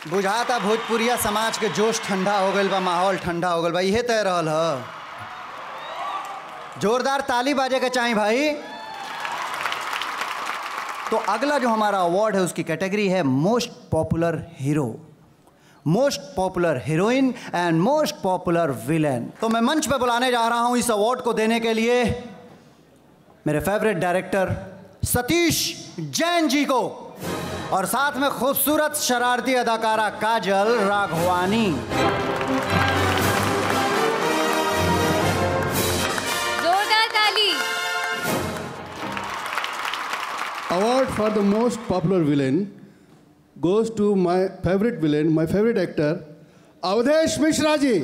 बुझाता भोजपुरिया समाज के जोश ठंडा हो गइल बा, माहौल ठंडा हो गइल बा, इहे तय रहल ह। जोरदार ताली बाजे के चाहिए भाई। तो अगला जो हमारा अवार्ड है उसकी कैटेगरी है most popular hero, most popular heroine and most popular villain. तो मैं मंच पे बुलाने जा रहा हूं इस अवार्ड को देने के लिए मेरे फेवरेट डायरेक्टर सतीश जैन जी को, और साथ में खूबसूरत शरारती अदाकारा काजल राघवानी। जोरदार ताली। Award for the most popular villain goes to my favorite villain, my favorite actor, Avdesh Mishra ji.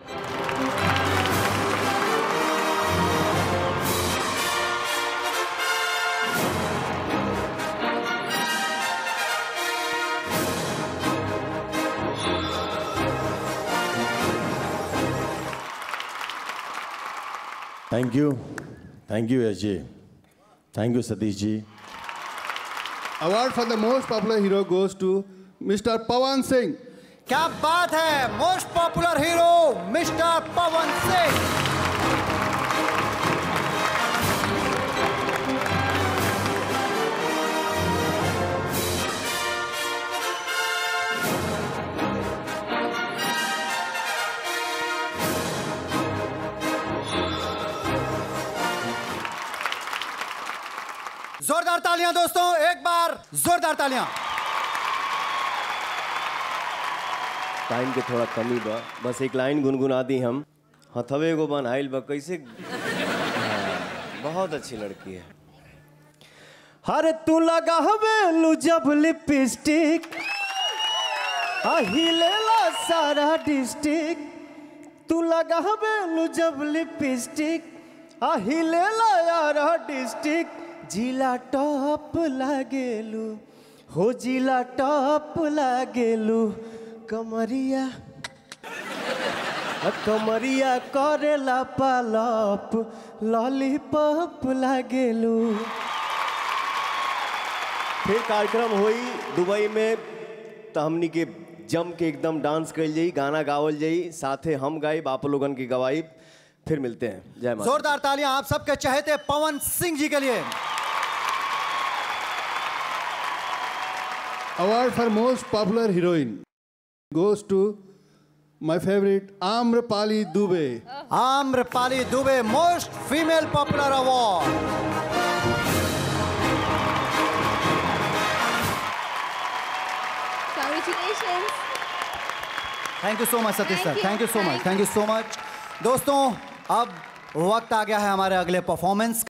Thank you SJ, thank you Satish ji. Award for the most popular hero goes to Mr. Pawan Singh. क्या बात है, most popular hero mister Pawan Singh. जोरदार तालियां दोस्तों, एक बार जोरदार तालियां। Time के थोड़ा कमी बा, बस एक लाइन गुनगुना दी हम। हथवे को बनाइल बा कैसे। बहुत अच्छी लड़की है। हरे तू लगा हवेलू जब लिपस्टिक, हिलेला सारा डिस्ट्रिक्ट। तू लगा हवेलू जब लिपस्टिक, हिलेला यार डिस्ट्रिक्ट। जिला टॉप लागेलू हो, जिला टॉप लागेलू। कमरिया कमरिया करेला पालप, लॉलीपॉप लागेलू। फिर कार्यक्रम हुई दुबई में, तो हमनी के जम के एकदम डांस कर जाई, गाना गावल जाई, साथे हम गाई, आप लोगन की गवाई। फिर मिलते हैं। जय माता। जोरदार तालियां आप सबके चहेते पवन सिंह जी के लिए। Award for most popular heroine goes to my favorite Amrapali Dubey. Amrapali Dubey, most female popular award. Congratulations. Thank you so much Satish sir, thank you so much, thank you so much. दोस्तों अब वक्त आ गया है हमारे अगले परफॉर्मेंस